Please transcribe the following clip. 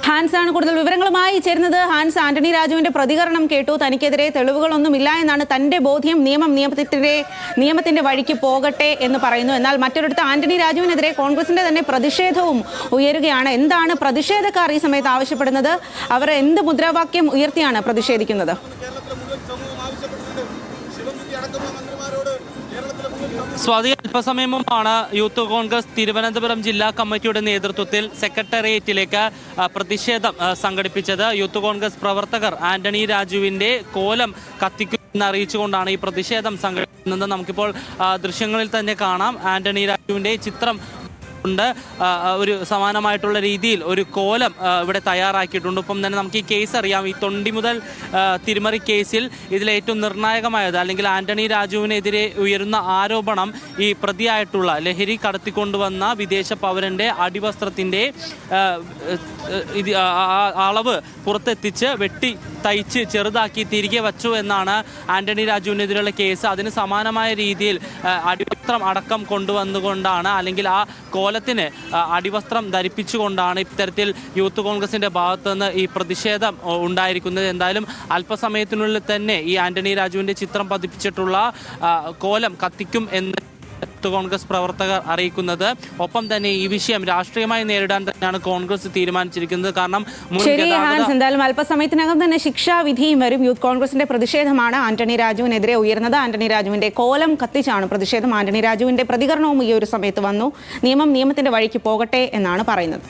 Hans ആണ് കൂടുതൽ വിവരങ്ങളുമായി ചേരുന്നത്. ഹാൻസ്, ആന്റണി രാജുവിന്റെ പ്രതികരണം കേട്ടു. തനിക്കെതിരെ തെളിവുകളൊന്നുമില്ല എന്നാണ് തന്റെ ബോധ്യം. നിയമത്തിന്റെ വഴിക്ക് പോകട്ടെ എന്ന് പറയുന്നു. എന്നാൽ മറ്റൊരിടത്ത് ആന്റണി രാജുവിനെതിരെ കോൺഗ്രസിന്റെ തന്നെ പ്രതിഷേധവും ഉയരുകയാണ്. എന്താണ് പ്രതിഷേധക്കാർ ഈ സമയത്ത് ആവശ്യപ്പെടുന്നത്? അവർ എന്ത് മുദ്രാവാക്യം ഉയർത്തിയാണ് പ്രതിഷേധിക്കുന്നത്? സ്വാതി, അല്പസമയം മുമ്പാണ് യൂത്ത് കോൺഗ്രസ് തിരുവനന്തപുരം ജില്ലാ കമ്മിറ്റിയുടെ നേതൃത്വത്തിൽ സെക്രട്ടേറിയറ്റിലേക്ക് പ്രതിഷേധം സംഘടിപ്പിച്ചത്. യൂത്ത് കോൺഗ്രസ് പ്രവർത്തകർ ആന്റണി രാജുവിന്റെ കോലം കത്തിക്കുമെന്ന് അറിയിച്ചുകൊണ്ടാണ് ഈ പ്രതിഷേധം സംഘടിപ്പിക്കുന്നത്. നമുക്കിപ്പോൾ ദൃശ്യങ്ങളിൽ തന്നെ കാണാം, ആന്റണി രാജുവിന്റെ ചിത്രം ണ്ട് ഒരു സമാനമായിട്ടുള്ള രീതിയിൽ ഒരു കോലം ഇവിടെ തയ്യാറാക്കിയിട്ടുണ്ട്. ഒപ്പം തന്നെ നമുക്ക് ഈ കേസ് അറിയാം. ഈ തൊണ്ടി മുതൽ തിരിമറി കേസിൽ ഇതിലേറ്റവും നിർണായകമായത്, അല്ലെങ്കിൽ ആന്റണി രാജുവിനെതിരെ ഉയരുന്ന ആരോപണം, ഈ പ്രതിയായിട്ടുള്ള ലഹരി കടത്തിക്കൊണ്ടുവന്ന വിദേശ പൗരന്റെ അടിവസ്ത്രത്തിന്റെ അളവ് പുറത്തെത്തിച്ച് വെട്ടി തയ്ച്ച് ചെറുതാക്കി തിരികെ വച്ചു എന്നാണ് ആന്റണി രാജുവിനെതിരെയുള്ള കേസ്. അതിന് സമാനമായ രീതിയിൽ അടിവസ്ത്രം അടക്കം കൊണ്ടുവന്നുകൊണ്ടാണ്, അല്ലെങ്കിൽ ആ കോലത്തിന് അടിവസ്ത്രം ധരിപ്പിച്ചുകൊണ്ടാണ് ഇത്തരത്തിൽ യൂത്ത് കോൺഗ്രസിന്റെ ഭാഗത്തുനിന്ന് ഈ പ്രതിഷേധം ഉണ്ടായിരിക്കുന്നത്. എന്തായാലും അല്പസമയത്തിനുള്ളിൽ തന്നെ ഈ ആന്റണി രാജുവിന്റെ ചിത്രം പതിപ്പിച്ചിട്ടുള്ള കോലം കത്തിക്കും എന്ന് യൂത്ത് കോൺഗ്രസ് പ്രവർത്തകർ അറിയിക്കുന്നത്. ഒപ്പം തന്നെ ഈ വിഷയം രാഷ്ട്രീയമായി നേരിടാൻ തന്നെയാണ് കോൺഗ്രസ് തീരുമാനിച്ചിരിക്കുന്നത്. കാരണം എന്തായാലും അല്പസമയത്തിനകം തന്നെ ശിക്ഷാവിധിയും വരും. യൂത്ത് കോൺഗ്രസിന്റെ പ്രതിഷേധമാണ് ആന്റണി രാജുവിനെതിരെ ഉയർന്നത്. ആന്റണി രാജുവിന്റെ കോലം കത്തിച്ചാണ് പ്രതിഷേധം. ആന്റണി രാജുവിന്റെ പ്രതികരണവും ഈ ഒരു സമയത്ത് വന്നു. നിയമത്തിന്റെ വഴിക്ക് പോകട്ടെ എന്നാണ് പറയുന്നത്.